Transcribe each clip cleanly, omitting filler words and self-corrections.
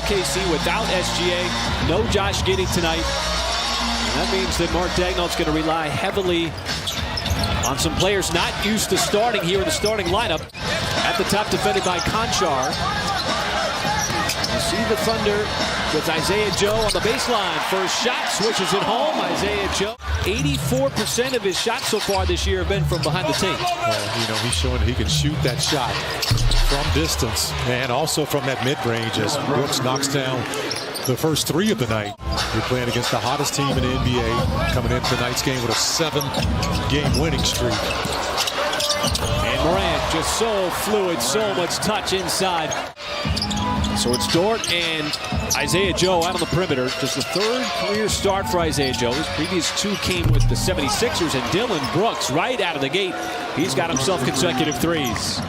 OKC without SGA. No Josh Giddey tonight. And that means that Mark Daigneault's going to rely heavily on some players not used to starting here in the starting lineup. At the top, defended by Conchar. You see the Thunder with Isaiah Joe on the baseline. First shot, switches it home. Isaiah Joe. 84% of his shots so far this year have been from behind the tape. Well, he's showing he can shoot that shot from distance and also from that mid-range as Brooks knocks down the first three of the night. We're playing against the hottest team in the NBA, coming into tonight's game with a 7-game winning streak. And Morant just so fluid, so much touch inside. So it's Dort and Isaiah Joe out on the perimeter. Just the third career start for Isaiah Joe. His previous two came with the 76ers, and Dylan Brooks right out of the gate. He's got himself consecutive threes.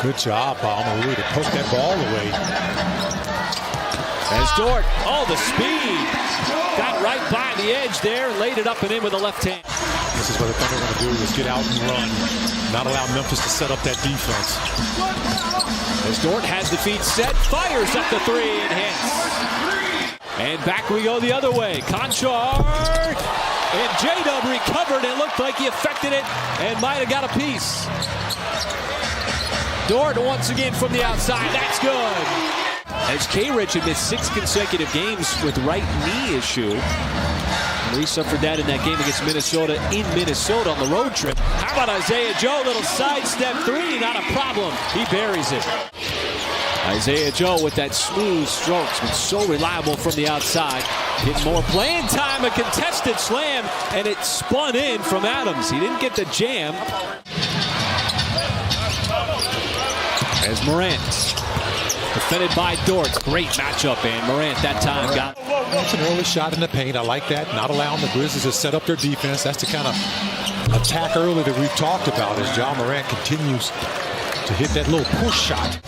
Good job, Amarui, to poke that ball away. As Dort, the speed. Got right by the edge there, laid it up and in with the left hand. This is what the Thunder want to do, is get out and run. Not allow Memphis to set up that defense. As Dort has the feet set, fires up the three and hits. And back we go the other way. Conchar. And J-Dub recovered. It looked like he affected it and might have got a piece. Dort once again from the outside. That's good. As K-Rich had missed 6 consecutive games with right knee issue. He suffered that in that game against Minnesota in Minnesota on the road trip. How about Isaiah Joe? Little sidestep three, not a problem. He buries it. Isaiah Joe with that smooth strokes, been so reliable from the outside. Getting more playing time, a contested slam, and it spun in from Adams. He didn't get the jam. As Morant, defended by Dort. Great matchup, and Morant that time got. That's an early shot in the paint. I like that. Not allowing the Grizzlies to set up their defense. That's the kind of attack early that we've talked about as Ja Morant continues to hit that little push shot.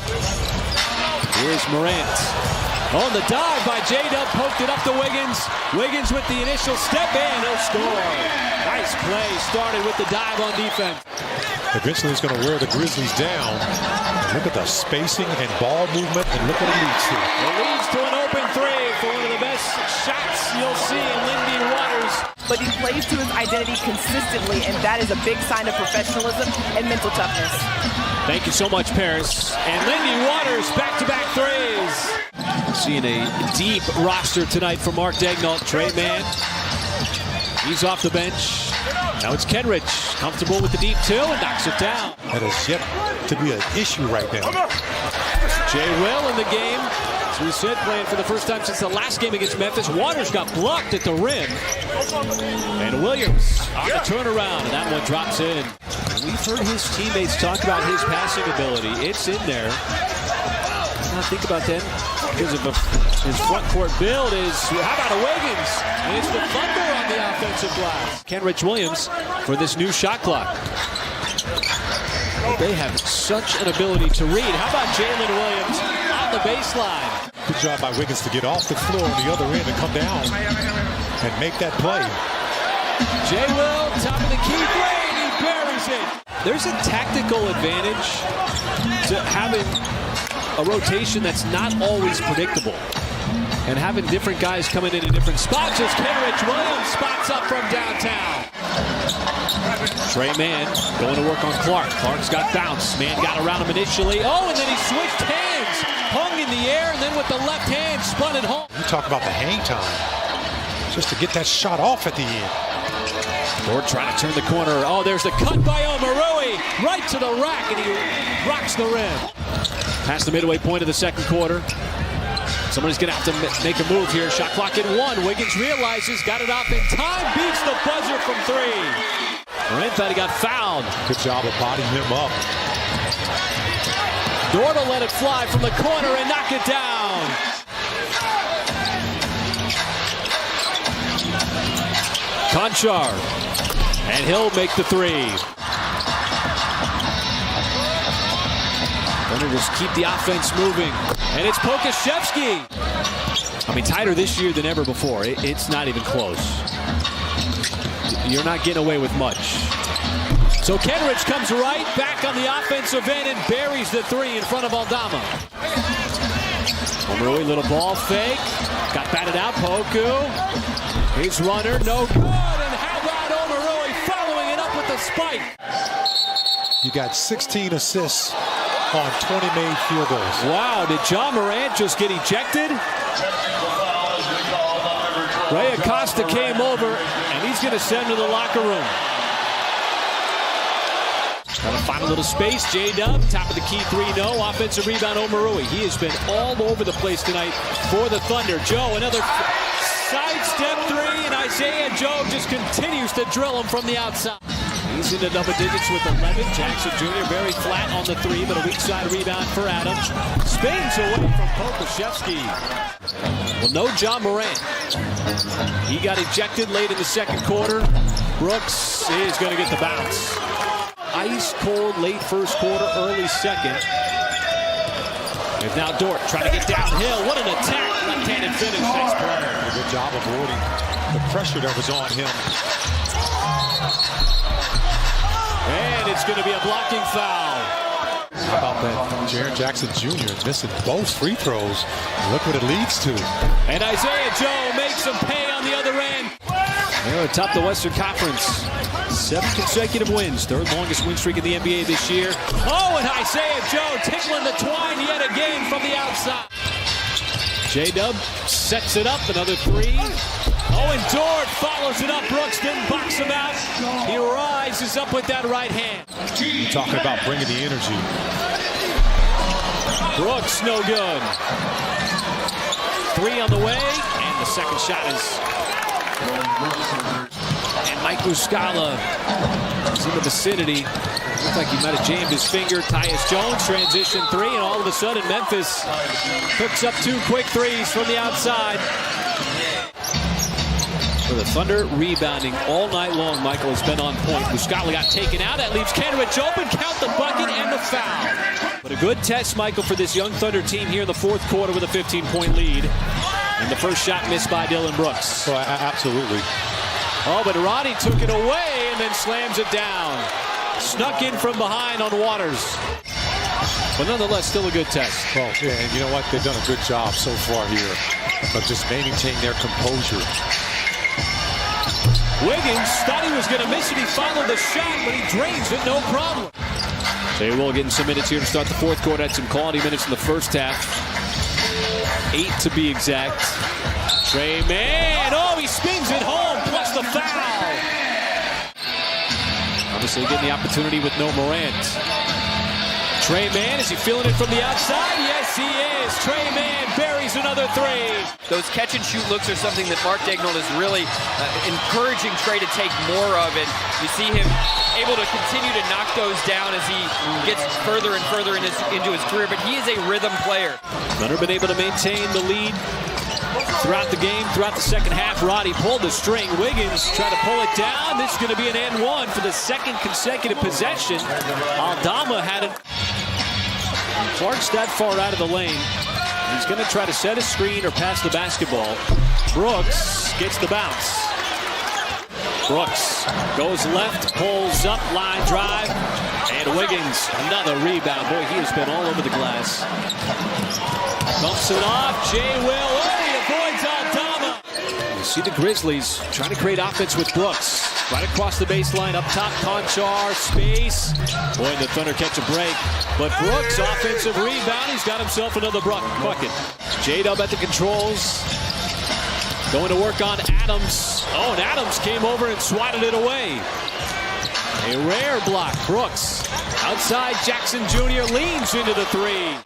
Here's Morant. On the dive by J-Dub, poked it up to Wiggins. Wiggins with the initial step in, he'll score. Nice play, started with the dive on defense. Eventually he's going to wear the Grizzlies down. Look at the spacing and ball movement, and look what it leads to. It leads to an open three for one of the best shots you'll see in Lindy Waters. But he plays to his identity consistently, and that is a big sign of professionalism and mental toughness. Thank you so much, Paris. And Lindy Waters, back-to-back threes. Seeing a deep roster tonight for Mark Daigneault. Trey Mann, he's off the bench. Now it's Kenrich, comfortable with the deep two and knocks it down. That is yet to be an issue right now. Jay Will in the game. As we said, playing for the first time since the last game against Memphis. Waters got blocked at the rim. And Williams on the turnaround, and that one drops in. We've heard his teammates talk about his passing ability. It's in there. Now think about that because of his front court build is, how about a Wiggins? And it's the Thunder on the offensive glass. Kenrich Williams for this new shot clock. They have such an ability to read. How about Jalen Williams on the baseline? Good job by Wiggins to get off the floor on the other end and come down and make that play. Jay Will, top of the key three, and he buries it. There's a tactical advantage to having a rotation that's not always predictable. And having different guys coming in different spots as Kenrich Williams spots up from downtown. Trey Mann going to work on Clark. Clark's got bounce. Mann got around him initially. And then he switched hands. Hung in the air, and then with the left hand, spun it home. You talk about the hang time. Just to get that shot off at the end. Dort trying to turn the corner. There's the cut by Omarui. Right to the rack, and he rocks the rim. Past the midway point of the second quarter. Somebody's going to have to make a move here. Shot clock at 1. Wiggins realizes, got it off in time, beats the buzzer from 3. Morant thought he got fouled. Good job of bodying him up. Dort will let it fly from the corner and knock it down. Conchar, and he'll make the 3. Gonna just keep the offense moving. And it's Pokashevsky. I mean, tighter this year than ever before. It's not even close. You're not getting away with much. So Kenrich comes right back on the offensive end and buries the 3 in front of Aldama. Omoruyi, little ball fake. Got batted out. Poku. His runner, no good. And how about Omoruyi following it up with the spike? You got 16 assists on 20 made field goals. Wow, did John Morant just get ejected? Ray Acosta came over, and he's going to send him to the locker room. Trying to find a little space. J-Dub, top of the key three, no. Offensive rebound, Omoruyi. He has been all over the place tonight for the Thunder. Joe, another sidestep three, and Isaiah Joe just continues to drill him from the outside. He's into double digits with 11. Jackson Jr. very flat on the three, but a weak side rebound for Adams. Spins away from Pokusevski. Well, no John Morant. He got ejected late in the second quarter. Brooks is going to get the bounce. Ice cold late first quarter, early second. And now Dort trying to get downhill. What an attack. Left-handed finish. Nice play. Good job avoiding the pressure that was on him. And it's going to be a blocking foul. How about that? Jaren Jackson Jr. missing both free throws. Look what it leads to. And Isaiah Joe makes him pay on the other end. They're atop the Western Conference. 7 consecutive wins. Third longest win streak in the NBA this year. Oh, and Isaiah Joe tickling the twine yet again from the outside. J-Dub sets it up. Another three. Oh, and Dort follows it up. Brooks didn't box him out. He rises up with that right hand. You're talking about bringing the energy. Brooks, no good. Three on the way, and the second shot is... And Mike Muscala is in the vicinity. Looked like he might have jammed his finger. Tyus Jones, transition three, and all of a sudden Memphis hooks up 2 quick threes from the outside. For the Thunder, rebounding all night long. Michael has been on point. Muscala got taken out. That leaves Kenrich open. Count the bucket and the foul. But a good test, Michael, for this young Thunder team here in the fourth quarter with a 15-point lead. And the first shot missed by Dylan Brooks. Well, absolutely. Oh, but Roddy took it away and then slams it down. Snuck in from behind on Waters. But nonetheless, still a good test. Well, yeah, and you know what? They've done a good job so far here of just maintaining their composure. Wiggins thought he was going to miss it. He followed the shot, but he drains it, no problem. Jay Will getting some minutes here to start the fourth quarter. Had some quality minutes in the first half. 8 to be exact. Trey Mann, oh, he spins it home, plus the foul. Obviously getting the opportunity with no Morant. Trey Mann, is he feeling it from the outside? Yes, he is. Trey Mann buries another three. Those catch-and-shoot looks are something that Mark Daigneault is really encouraging Trey to take more of, and you see him able to continue to knock those down as he gets further and further into his career, but he is a rhythm player. Thunder been able to maintain the lead throughout the game, throughout the second half. Roddy pulled the string. Wiggins tried to pull it down. This is going to be an and one for the second consecutive possession. Aldama had it. Clark's that far out of the lane. He's going to try to set a screen or pass the basketball. Brooks gets the bounce. Brooks goes left, pulls up, line drive, and Wiggins, another rebound. Boy, he has been all over the glass. Bumps it off, Jay Will, oh, he avoids Aldama. You see the Grizzlies trying to create offense with Brooks. Right across the baseline, up top, Conchar, space. Boy, the Thunder catch a break. But Brooks, offensive rebound, he's got himself another bucket. J-Dub at the controls. Going to work on Adams. Oh, and Adams came over and swatted it away. A rare block. Brooks outside. Jackson Jr. leans into the three.